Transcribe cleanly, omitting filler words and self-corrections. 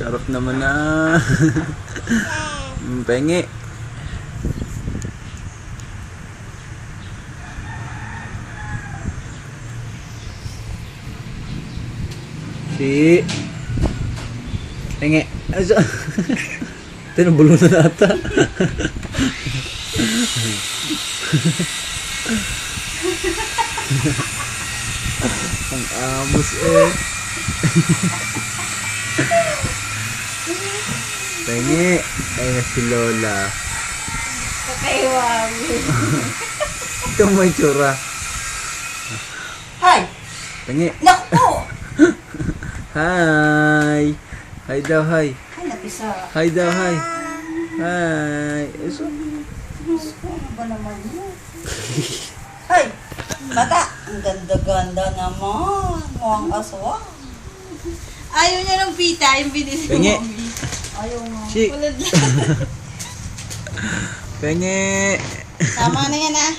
Sarap naman na. Pengi. Si Pengi. Asa? Tinabulong na nata. Ang amos eh. Pengi. Ay, si Lola. Kakaiwag. Ito may tsura. Hi! Pengi. Naku po! Hi. Hi daw, hi. Ay, napisa. Hi daw, hi. Hi. Eso. Ano ba naman yun? Hi! Bata! Ang ganda-ganda naman. Mukhang aswang. Ayaw niya ng pita, yung binis mo. Pengi. Ayaw nga. Si. Kulad lang. Pengi. Tama na yan ah.